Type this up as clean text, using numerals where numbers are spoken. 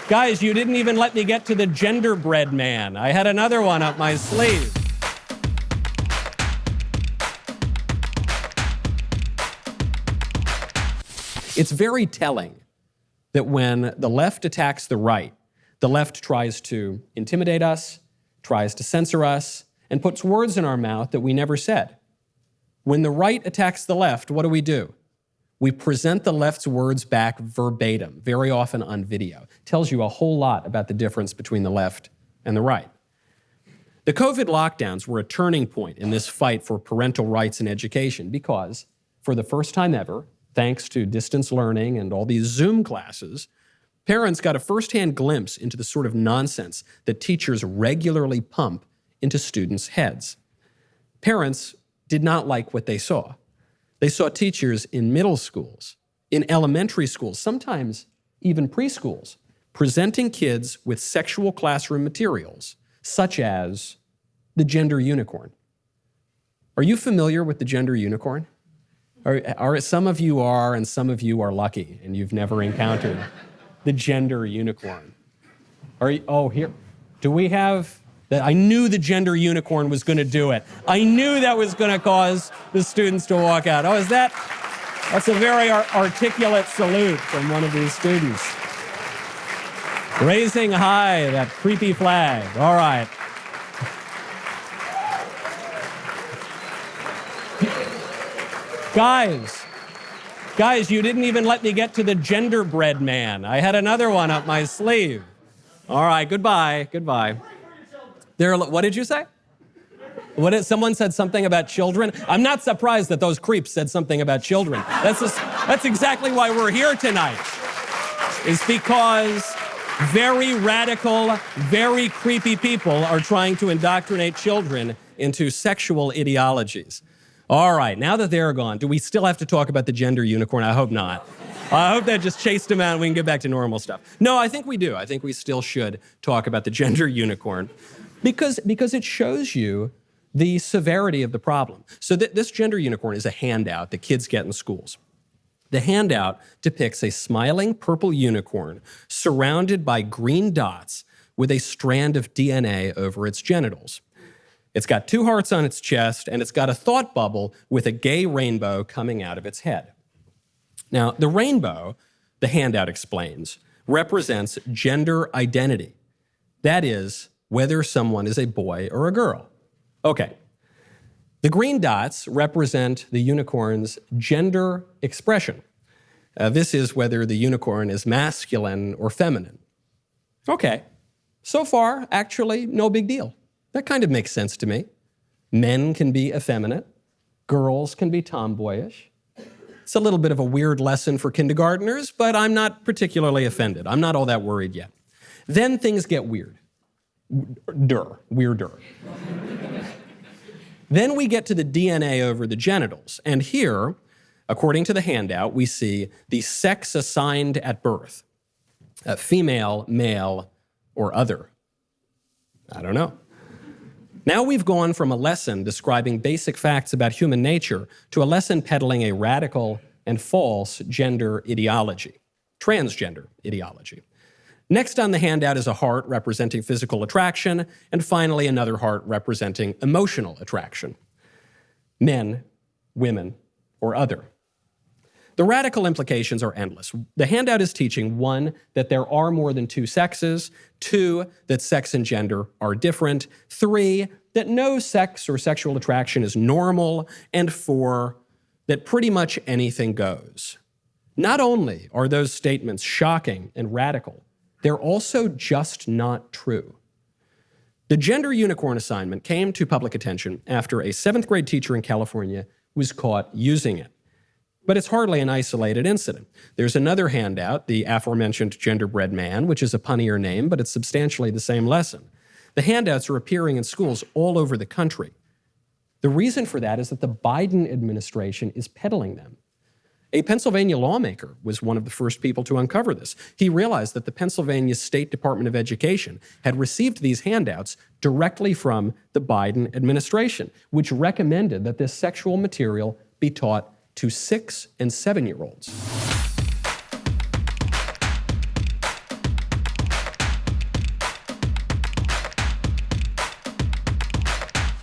Guys, you didn't even let me get to the genderbread man. I had another one up my sleeve. It's very telling that when the left attacks the right, the left tries to intimidate us, tries to censor us, and puts words in our mouth that we never said. When the right attacks the left, what do? We present the left's words back verbatim, very often on video. Tells you a whole lot about the difference between the left and the right. The COVID lockdowns were a turning point in this fight for parental rights in education because, for the first time ever, thanks to distance learning and all these Zoom classes, parents got a firsthand glimpse into the sort of nonsense that teachers regularly pump into students' heads. Parents did not like what they saw. They saw teachers in middle schools, in elementary schools, sometimes even preschools, presenting kids with sexual classroom materials, such as the gender unicorn. Are you familiar with the gender unicorn? Some of you are, and some of you are lucky, and you've never encountered the gender unicorn. Here. Do we have... I knew the gender unicorn was going to do it. I knew that was going to cause the students to walk out. That's a very articulate salute from one of these students. Raising high that creepy flag. All right. Guys, you didn't even let me get to the genderbread man. I had another one up my sleeve. All right, goodbye. What did you say? Someone said something about children? I'm not surprised that those creeps said something about children. That's exactly why we're here tonight. It's because very radical, very creepy people are trying to indoctrinate children into sexual ideologies. All right, now that they're gone, do we still have to talk about the gender unicorn? I hope not. I hope that just chased them out and we can get back to normal stuff. No, I think we do. I think we still should talk about the gender unicorn. Because it shows you the severity of the problem. So this gender unicorn is a handout that kids get in schools. The handout depicts a smiling purple unicorn surrounded by green dots with a strand of DNA over its genitals. It's got 2 hearts on its chest, and it's got a thought bubble with a gay rainbow coming out of its head. Now, the rainbow, the handout explains, represents gender identity. That is, whether someone is a boy or a girl. Okay. The green dots represent the unicorn's gender expression. This is whether the unicorn is masculine or feminine. Okay. So far, actually, no big deal. That kind of makes sense to me. Men can be effeminate. Girls can be tomboyish. It's a little bit of a weird lesson for kindergartners, but I'm not particularly offended. I'm not all that worried yet. Then things get weird. Weirder. Then we get to the DNA over the genitals. And here, according to the handout, we see the sex assigned at birth. Female, male, or other. I don't know. Now we've gone from a lesson describing basic facts about human nature to a lesson peddling a radical and false gender ideology, transgender ideology. Next on the handout is a heart representing physical attraction, and finally another heart representing emotional attraction. Men, women, or other. The radical implications are endless. The handout is teaching, 1, that there are more than 2 sexes, 2, that sex and gender are different, 3, that no sex or sexual attraction is normal, and 4, that pretty much anything goes. Not only are those statements shocking and radical, they're also just not true. The gender unicorn assignment came to public attention after a 7th grade teacher in California was caught using it. But it's hardly an isolated incident. There's another handout, the aforementioned genderbread man, which is a punnier name, but it's substantially the same lesson. The handouts are appearing in schools all over the country. The reason for that is that the Biden administration is peddling them. A Pennsylvania lawmaker was one of the first people to uncover this. He realized that the Pennsylvania State Department of Education had received these handouts directly from the Biden administration, which recommended that this sexual material be taught to 6- and 7-year-olds.